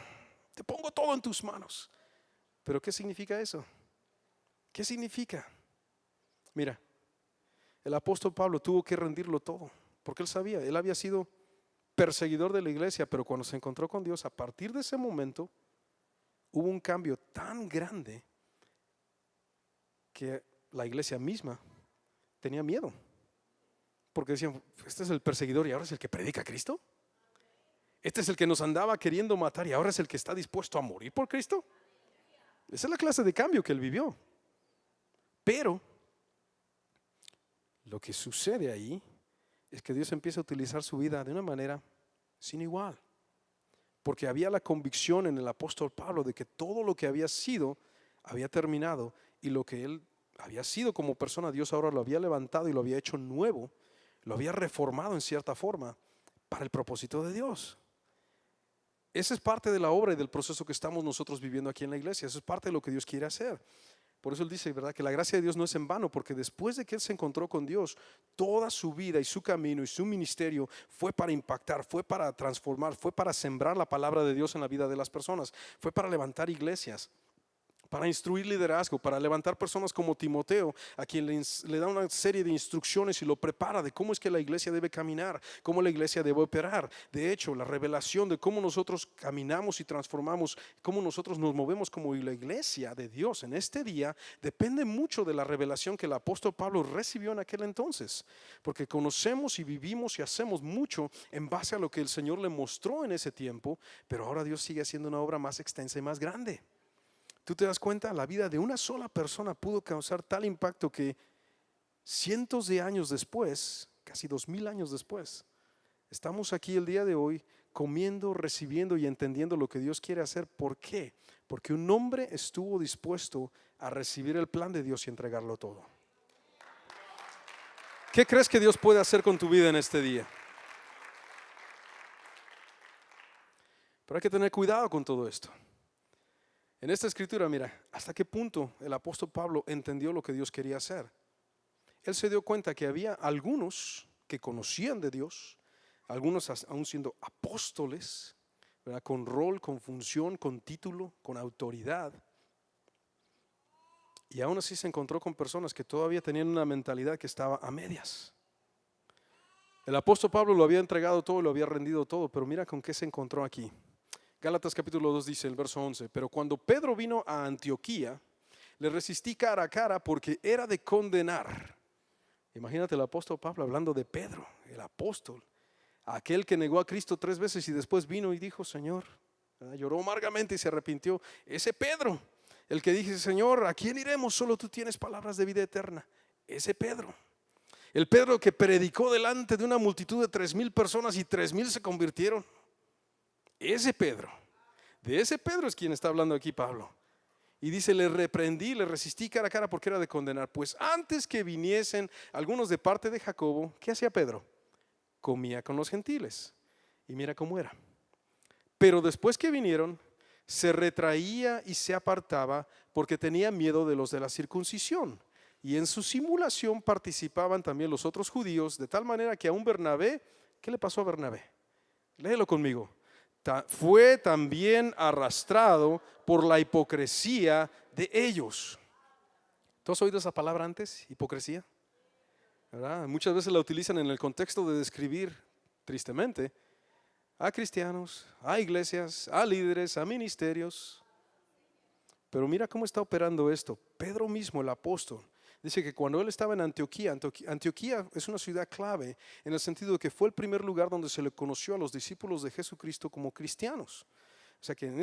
te pongo todo en tus manos. Pero ¿qué significa eso? ¿Qué significa? Mira, el apóstol Pablo tuvo que rendirlo todo, porque él sabía, él había sido perseguidor de la iglesia, pero cuando se encontró con Dios, a partir de ese momento hubo un cambio tan grande que la iglesia misma tenía miedo, porque decían, este es el perseguidor y ahora es el que predica a Cristo. Este es el que nos andaba queriendo matar y ahora es el que está dispuesto a morir por Cristo. Esa es la clase de cambio que él vivió. Pero lo que sucede ahí es que Dios empieza a utilizar su vida de una manera sin igual. Porque había la convicción en el apóstol Pablo de que todo lo que había sido había terminado, y lo que él había sido como persona, Dios ahora lo había levantado y lo había hecho nuevo, lo había reformado en cierta forma para el propósito de Dios. Esa es parte de la obra y del proceso que estamos nosotros viviendo aquí en la iglesia. Eso es parte de lo que Dios quiere hacer. Por eso él dice, ¿verdad?, que la gracia de Dios no es en vano, porque después de que él se encontró con Dios, toda su vida y su camino y su ministerio fue para impactar, fue para transformar, fue para sembrar la palabra de Dios en la vida de las personas, fue para levantar iglesias, para instruir liderazgo, para levantar personas como Timoteo, a quien le da una serie de instrucciones y lo prepara de cómo es que la iglesia debe caminar, cómo la iglesia debe operar. De hecho, la revelación de cómo nosotros caminamos y transformamos, cómo nosotros nos movemos como la iglesia de Dios en este día, depende mucho de la revelación que el apóstol Pablo recibió en aquel entonces, porque conocemos y vivimos y hacemos mucho en base a lo que el Señor le mostró en ese tiempo, pero ahora Dios sigue haciendo una obra más extensa y más grande. Tú te das cuenta, la vida de una sola persona pudo causar tal impacto que cientos de años después, casi 2000 años después, estamos aquí el día de hoy comiendo, recibiendo y entendiendo lo que Dios quiere hacer. ¿Por qué? Porque un hombre estuvo dispuesto a recibir el plan de Dios y entregarlo todo. ¿Qué crees que Dios puede hacer con tu vida en este día? Pero hay que tener cuidado con todo esto. En esta escritura, mira, hasta qué punto el apóstol Pablo entendió lo que Dios quería hacer. Él se dio cuenta que había algunos que conocían de Dios, algunos aún siendo apóstoles, ¿verdad?, con rol, con función, con título, con autoridad. Y aún así se encontró con personas que todavía tenían una mentalidad que estaba a medias. El apóstol Pablo lo había entregado todo, lo había rendido todo, pero mira con qué se encontró aquí. Gálatas capítulo 2 dice el verso 11, pero cuando Pedro vino a Antioquía, le resistí cara a cara porque era de condenar. Imagínate el apóstol Pablo hablando de Pedro, el apóstol, aquel que negó a Cristo 3 veces y después vino y dijo, Señor, lloró amargamente y se arrepintió. Ese Pedro, el que dice, Señor, ¿a quién iremos? Solo tú tienes palabras de vida eterna. Ese Pedro. El Pedro que predicó delante de una multitud de 3000 personas y 3000 se convirtieron. Ese Pedro, de ese Pedro es quien está hablando aquí Pablo. Y dice, le reprendí, le resistí cara a cara porque era de condenar. Pues antes que viniesen algunos de parte de Jacobo, ¿qué hacía Pedro? Comía con los gentiles. Y mira cómo era. Pero después que vinieron, se retraía y se apartaba porque tenía miedo de los de la circuncisión. Y en su simulación participaban también los otros judíos, de tal manera que a un Bernabé, ¿qué le pasó a Bernabé? Léelo conmigo. Fue también arrastrado por la hipocresía de ellos. ¿Tú has oído esa palabra antes? Hipocresía, ¿verdad? Muchas veces la utilizan en el contexto de describir, tristemente, a cristianos, a iglesias, a líderes, a ministerios. Pero mira cómo está operando esto. Pedro mismo, el apóstol, dice que cuando él estaba en Antioquía, Antioquía es una ciudad clave en el sentido de que fue el primer lugar donde se le conoció a los discípulos de Jesucristo como cristianos. O sea que en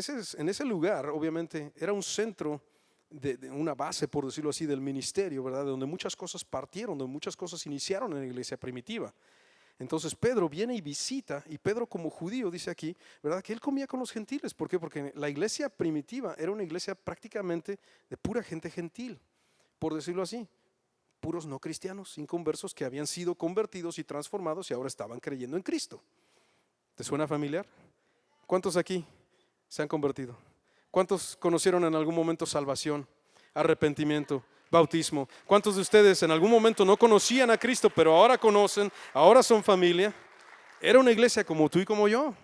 ese lugar obviamente era un centro de una base, por decirlo así, del ministerio, ¿verdad? De donde muchas cosas partieron, donde muchas cosas iniciaron en la iglesia primitiva. Entonces Pedro viene y visita, y Pedro como judío dice aquí, ¿verdad?, que él comía con los gentiles. ¿Por qué? Porque la iglesia primitiva era una iglesia prácticamente de pura gente gentil, por decirlo así, puros no cristianos, inconversos que habían sido convertidos y transformados y ahora estaban creyendo en Cristo. ¿Te suena familiar? ¿Cuántos aquí se han convertido? ¿Cuántos conocieron en algún momento salvación, arrepentimiento, bautismo? ¿Cuántos de ustedes en algún momento no conocían a Cristo, pero ahora conocen, ahora son familia? Era una iglesia como tú y como yo.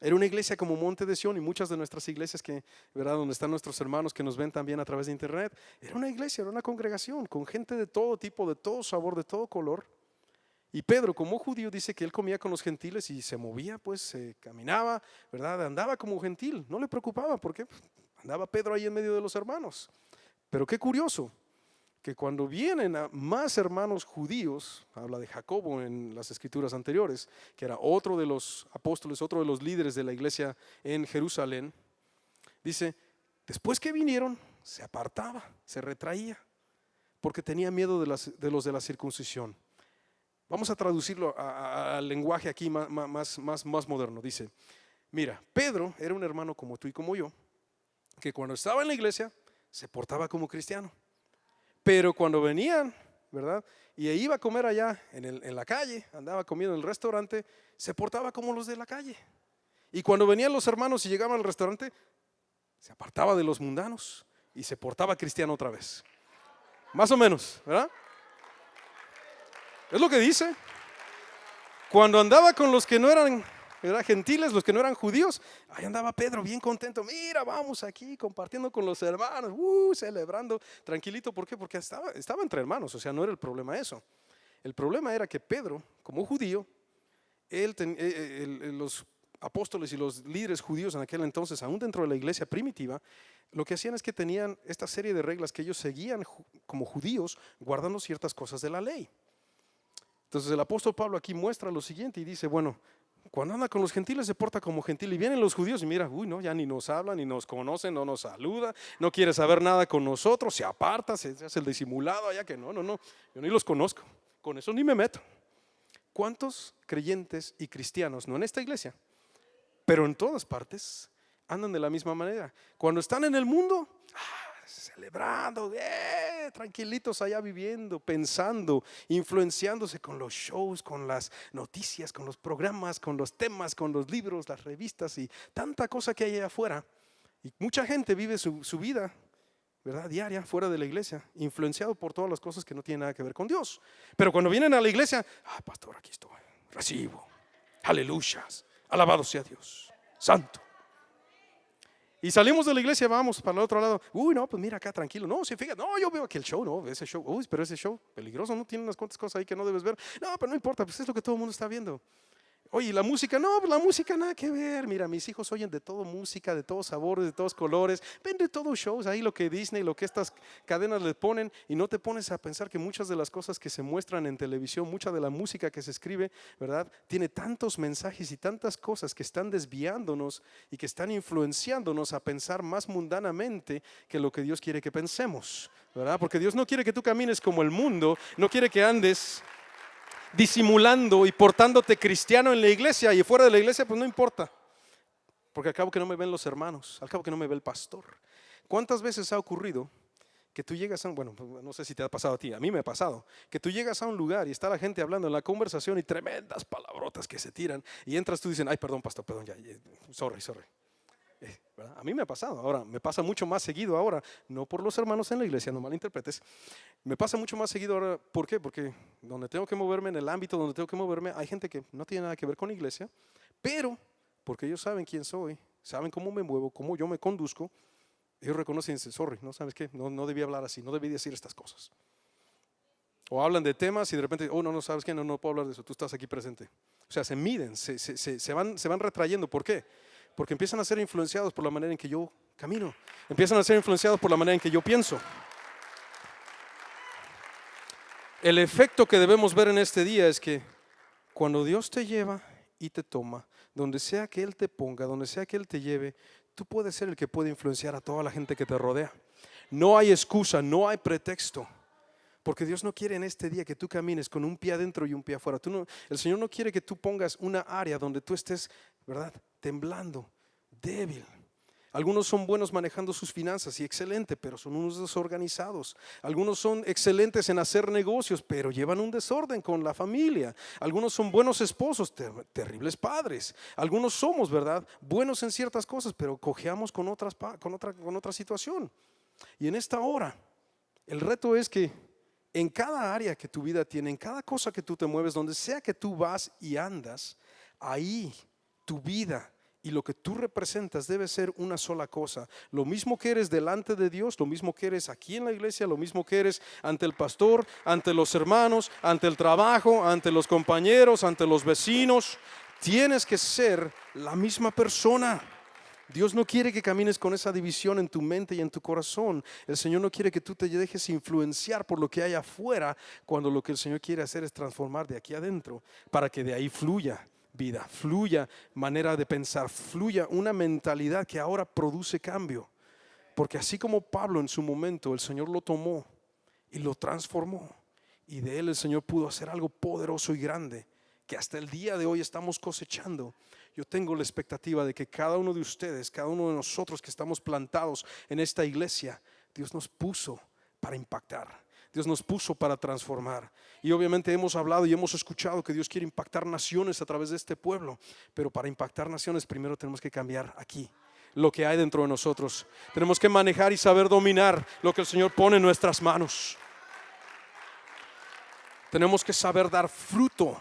Era una iglesia como Monte de Sión y muchas de nuestras iglesias que, ¿verdad?, donde están nuestros hermanos que nos ven también a través de internet. Era una iglesia, era una congregación con gente de todo tipo, de todo sabor, de todo color. Y Pedro, como judío, dice que él comía con los gentiles y se movía, pues caminaba, ¿verdad?, andaba como gentil, no le preocupaba porque andaba Pedro ahí en medio de los hermanos. Pero qué curioso, que cuando vienen a más hermanos judíos, habla de Jacobo en las escrituras anteriores, que era otro de los apóstoles, otro de los líderes de la iglesia en Jerusalén, dice, después que vinieron, se apartaba, se retraía, porque tenía miedo de los de la circuncisión. Vamos a traducirlo al lenguaje aquí más moderno. Dice, mira, Pedro era un hermano como tú y como yo, que cuando estaba en la iglesia se portaba como cristiano. Pero cuando venían, ¿verdad? Y iba a comer allá en la calle, andaba comiendo en el restaurante, se portaba como los de la calle. Y cuando venían los hermanos y llegaban al restaurante, se apartaba de los mundanos y se portaba cristiano otra vez. Más o menos, ¿verdad? Es lo que dice. Cuando andaba con los que no eran gentiles, los que no eran judíos, ahí andaba Pedro bien contento. Mira, vamos aquí compartiendo con los hermanos, celebrando, tranquilito. ¿Por qué? Porque estaba entre hermanos, o sea, no era el problema eso. El problema era que Pedro, como judío, los apóstoles y los líderes judíos en aquel entonces, aún dentro de la iglesia primitiva, lo que hacían es que tenían esta serie de reglas que ellos seguían como judíos, guardando ciertas cosas de la ley. Entonces el apóstol Pablo aquí muestra lo siguiente y dice, bueno, cuando anda con los gentiles se porta como gentil, y vienen los judíos y mira, no, ya ni nos habla, ni nos conoce, no nos saluda, no quiere saber nada con nosotros, se aparta, se hace el disimulado allá, que no, yo ni los conozco, con eso ni me meto. ¿Cuántos creyentes y cristianos, no en esta iglesia, pero en todas partes, andan de la misma manera? Cuando están en el mundo, celebrando, tranquilitos allá viviendo, pensando, influenciándose con los shows, con las noticias, con los programas, con los temas, con los libros, las revistas y tanta cosa que hay allá afuera. Y mucha gente vive su vida, ¿verdad?, diaria, fuera de la iglesia, influenciado por todas las cosas que no tienen nada que ver con Dios. Pero cuando vienen a la iglesia, pastor, aquí estoy, recibo, aleluyas, alabado sea Dios, santo. Y salimos de la iglesia, vamos para el otro lado. No, pues mira acá, tranquilo. No, sí, fíjate, no, yo veo aquí el show, no, ese show. Pero ese show peligroso, ¿no? Tiene unas cuantas cosas ahí que no debes ver. No, pero no importa, pues es lo que todo el mundo está viendo. Oye, la música, no, pues la música nada que ver. Mira, mis hijos oyen de todo música, de todos sabores, de todos colores. Ven de todos shows, ahí lo que Disney, lo que estas cadenas les ponen. Y no te pones a pensar que muchas de las cosas que se muestran en televisión, mucha de la música que se escribe, ¿verdad?, tiene tantos mensajes y tantas cosas que están desviándonos y que están influenciándonos a pensar más mundanamente que lo que Dios quiere que pensemos, ¿verdad? Porque Dios no quiere que tú camines como el mundo, no quiere que andes disimulando y portándote cristiano en la iglesia, y fuera de la iglesia pues no importa, porque al cabo que no me ven los hermanos, al cabo que no me ve el pastor. ¿Cuántas veces ha ocurrido que tú llegas a bueno, no sé si te ha pasado a ti, a mí me ha pasado, que tú llegas a un lugar y está la gente hablando en la conversación y tremendas palabrotas que se tiran y entras tú y dicen, ay, perdón pastor, perdón, ya, sorry. A mí me ha pasado, ahora me pasa mucho más seguido ahora, no por los hermanos en la iglesia, no malinterpretes, me pasa mucho más seguido ahora. ¿Por qué? Porque donde tengo que moverme, en el ámbito donde tengo que moverme, hay gente que no tiene nada que ver con la iglesia, pero porque ellos saben quién soy, saben cómo me muevo, cómo yo me conduzco, ellos reconocen y dicen, sorry, no sabes qué, no debí hablar así, no debí decir estas cosas. O hablan de temas y de repente, no sabes qué, no puedo hablar de eso, tú estás aquí presente. O sea, se miden, se van retrayendo. ¿Por qué? Porque empiezan a ser influenciados por la manera en que yo camino, empiezan a ser influenciados por la manera en que yo pienso. El efecto que debemos ver en este día es que cuando Dios te lleva y te toma, donde sea que Él te ponga, donde sea que Él te lleve, tú puedes ser el que puede influenciar a toda la gente que te rodea. No hay excusa, no hay pretexto. Porque Dios no quiere en este día que tú camines con un pie adentro y un pie afuera. El Señor no quiere que tú pongas una área donde tú estés, ¿verdad?, temblando, débil. Algunos son buenos manejando sus finanzas y excelente, pero son unos desorganizados. Algunos son excelentes en hacer negocios, pero llevan un desorden con la familia. Algunos son buenos esposos, terribles padres. Algunos somos, ¿verdad?, buenos en ciertas cosas, pero cojeamos con otra situación. Y en esta hora, el reto es que en cada área que tu vida tiene, en cada cosa que tú te mueves, donde sea que tú vas y andas, ahí tu vida y lo que tú representas debe ser una sola cosa. Lo mismo que eres delante de Dios, lo mismo que eres aquí en la iglesia, lo mismo que eres ante el pastor, ante los hermanos, ante el trabajo, ante los compañeros, ante los vecinos. Tienes que ser la misma persona. Dios no quiere que camines con esa división en tu mente y en tu corazón. El Señor no quiere que tú te dejes influenciar por lo que hay afuera, cuando lo que el Señor quiere hacer es transformar de aquí adentro, para que de ahí fluya vida, fluya manera de pensar, fluya una mentalidad que ahora produce cambio. Porque así como Pablo en su momento, el Señor lo tomó y lo transformó, y de él el Señor pudo hacer algo poderoso y grande, que hasta el día de hoy estamos cosechando. Yo tengo la expectativa de que cada uno de ustedes, cada uno de nosotros que estamos plantados en esta iglesia, Dios nos puso para impactar, Dios nos puso para transformar. Y obviamente hemos hablado y hemos escuchado que Dios quiere impactar naciones a través de este pueblo, pero para impactar naciones primero tenemos que cambiar aquí lo que hay dentro de nosotros. Tenemos que manejar y saber dominar lo que el Señor pone en nuestras manos. Tenemos que saber dar fruto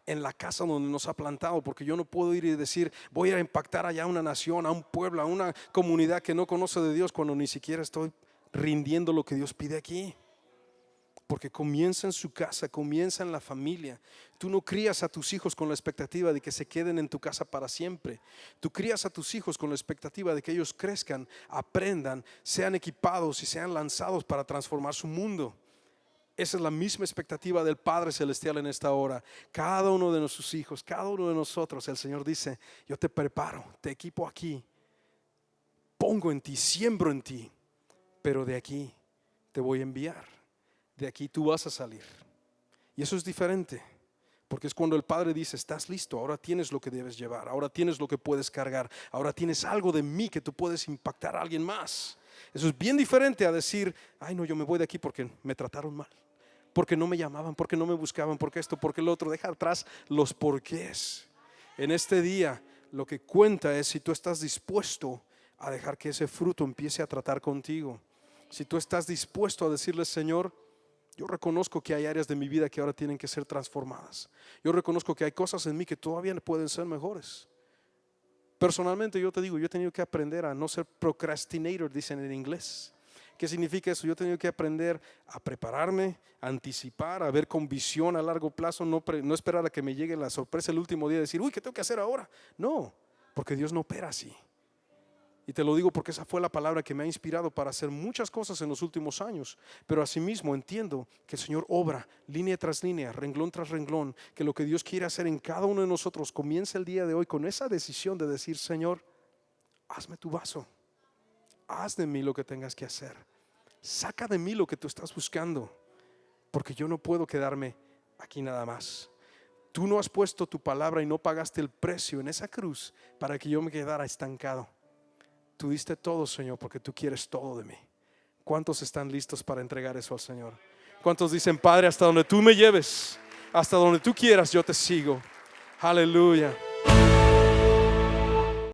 en la casa donde nos ha plantado, porque yo no puedo ir y decir voy a impactar allá a una nación, a un pueblo, a una comunidad que no conoce de Dios, cuando ni siquiera estoy rindiendo lo que Dios pide aquí. Porque comienza en su casa, comienza en la familia. Tú no crías a tus hijos con la expectativa de que se queden en tu casa para siempre. Tú crías a tus hijos con la expectativa de que ellos crezcan, aprendan, sean equipados y sean lanzados para transformar su mundo. Esa es la misma expectativa del Padre Celestial en esta hora. Cada uno de nuestros hijos, cada uno de nosotros, el Señor dice: yo te preparo, te equipo aquí, pongo en ti, siembro en ti, pero de aquí te voy a enviar, de aquí tú vas a salir. Y eso es diferente, porque es cuando el Padre dice: estás listo, ahora tienes lo que debes llevar, ahora tienes lo que puedes cargar, ahora tienes algo de mí que tú puedes impactar a alguien más. Eso es bien diferente a decir: ay no, yo me voy de aquí porque me trataron mal, porque no me llamaban, porque no me buscaban, porque esto, porque lo otro. Deja atrás los porqués. En este día lo que cuenta es si tú estás dispuesto a dejar que ese fruto empiece a tratar contigo. Si tú estás dispuesto a decirle: Señor, yo reconozco que hay áreas de mi vida que ahora tienen que ser transformadas. Yo reconozco que hay cosas en mí que todavía pueden ser mejores. Personalmente yo te digo, yo he tenido que aprender a no ser procrastinator, dicen en inglés. ¿Qué significa eso? Yo he tenido que aprender a prepararme, a anticipar, a ver con visión a largo plazo, no esperar a que me llegue la sorpresa el último día y decir: uy, ¿qué tengo que hacer ahora? No, porque Dios no opera así. Y te lo digo porque esa fue la palabra que me ha inspirado para hacer muchas cosas en los últimos años. Pero asimismo entiendo que el Señor obra línea tras línea, renglón tras renglón, que lo que Dios quiere hacer en cada uno de nosotros comienza el día de hoy con esa decisión de decir: Señor, hazme tu vaso, haz de mí lo que tengas que hacer, saca de mí lo que tú estás buscando, porque yo no puedo quedarme aquí nada más. Tú no has puesto tu palabra y no pagaste el precio en esa cruz para que yo me quedara estancado. Tú diste todo, Señor, porque tú quieres todo de mí. ¿Cuántos están listos para entregar eso al Señor? ¿Cuántos dicen: Padre, hasta donde tú me lleves, hasta donde tú quieras, yo te sigo? Aleluya.